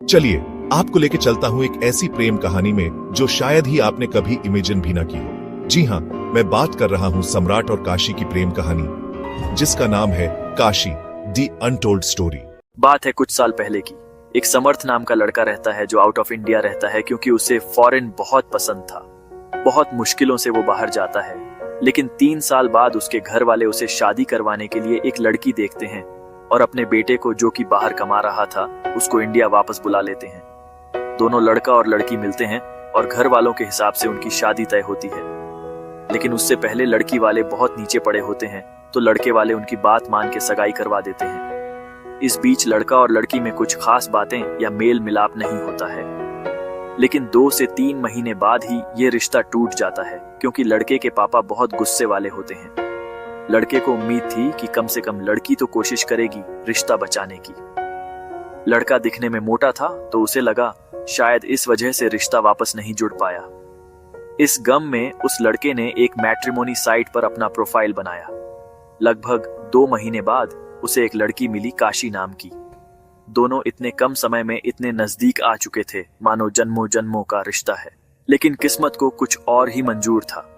चलिए आपको लेके चलता हूँ एक ऐसी प्रेम कहानी में जो शायद ही आपने कभी इमेजिन भी ना की हो। जी हाँ, मैं बात कर रहा हूँ सम्राट और काशी की प्रेम कहानी, जिसका नाम है काशी दी अनटोल्ड स्टोरी। बात है कुछ साल पहले की। एक समर्थ नाम का लड़का रहता है जो आउट ऑफ इंडिया रहता है क्योंकि उसे फॉरेन बहुत पसंद था। बहुत मुश्किलों से वो बाहर जाता है, लेकिन 3 साल बाद उसके घर वाले उसे शादी करवाने के लिए एक लड़की देखते हैं और अपने बेटे को, जो कि बाहर कमा रहा था, उसको इंडिया वापस बुला लेते हैं। दोनों लड़का और लड़की मिलते हैं और घर वालों के हिसाब से उनकी शादी तय होती है। लेकिन उससे पहले लड़की वाले बहुत नीचे पड़े होते हैं, तो लड़के वाले उनकी बात मान के सगाई करवा देते हैं। इस बीच लड़का और लड़की में कुछ खास बातें या मेल मिलाप नहीं होता है, लेकिन 2 से 3 महीने बाद ही ये रिश्ता टूट जाता है क्योंकि लड़के के पापा बहुत गुस्से वाले होते हैं। लड़के को उम्मीद थी कि कम से कम लड़की तो कोशिश करेगी रिश्ता बचाने की। लड़का दिखने में मोटा था, तो उसे लगा शायद इस वजह से रिश्ता वापस नहीं जुड़ पाया। इस गम में उस लड़के ने एक मैट्रिमोनी साइट पर अपना प्रोफाइल बनाया। लगभग 2 महीने बाद उसे एक लड़की मिली, काशी नाम की। दोनों इतने कम समय में इतने नजदीक आ चुके थे मानो जन्मों जन्मों का रिश्ता है। लेकिन किस्मत को कुछ और ही मंजूर था।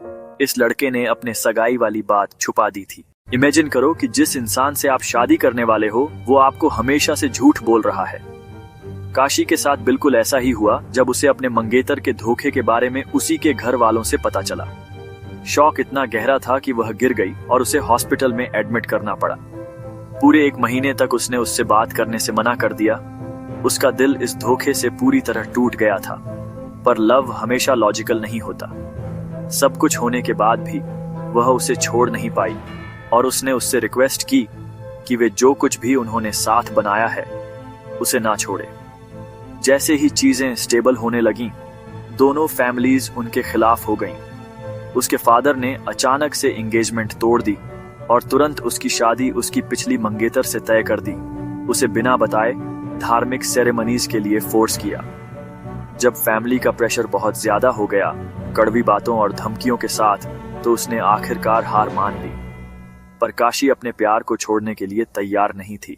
इस लड़के ने अपने सगाई वाली बात छुपा दी थी। इमेजिन करो कि जिस इंसान से आप शादी करने वाले हो वो आपको हमेशा से झूठ बोल रहा है। काशी के साथ बिल्कुल ऐसा ही हुआ जब उसे अपने मंगेतर के धोखे के बारे में उसी के घर वालों से पता चला। शौक इतना गहरा था कि वह गिर गई और उसे हॉस्पिटल में एडमिट करना पड़ा। पूरे 1 महीने तक उसने उससे बात करने से मना कर दिया। उसका दिल इस धोखे से पूरी तरह टूट गया था। पर लव हमेशा लॉजिकल नहीं होता। सब कुछ होने के बाद भी वह उसे छोड़ नहीं पाई और उसने उससे रिक्वेस्ट की कि वे जो कुछ भी उन्होंने साथ बनाया है उसे ना छोड़े। जैसे ही चीजें स्टेबल होने लगीं, दोनों फैमिलीज उनके खिलाफ हो गईं। उसके फादर ने अचानक से एंगेजमेंट तोड़ दी और तुरंत उसकी शादी उसकी पिछली मंगेतर से तय कर दी। उसे बिना बताए धार्मिक सेरेमनीज के लिए फोर्स किया। जब फैमिली का प्रेशर बहुत ज्यादा हो गया, कड़वी बातों और धमकियों के साथ, तो उसने आखिरकार हार मान ली। पर काशी अपने प्यार को छोड़ने के लिए तैयार नहीं थी।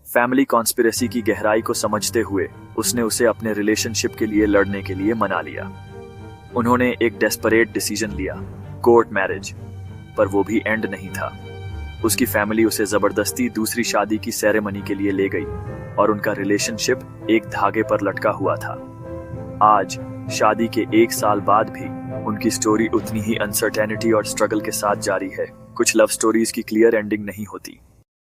फैमिली कॉन्स्पिरेसी की गहराई को समझते हुए उसने उसे अपने रिलेशनशिप के लिए लड़ने के लिए मना लिया। उन्होंने एक डेस्परेट डिसीजन लिया, कोर्ट मैरिज। पर वो भी एंड नहीं था। उसकी फैमिली उसे जबरदस्ती दूसरी शादी की सेरेमनी के लिए ले गई और उनका रिलेशनशिप एक धागे पर लटका हुआ था। आज शादी के 1 साल बाद भी उनकी स्टोरी उतनी ही अनसर्टेनिटी और स्ट्रगल के साथ जारी है। कुछ लव स्टोरीज की क्लियर एंडिंग नहीं होती।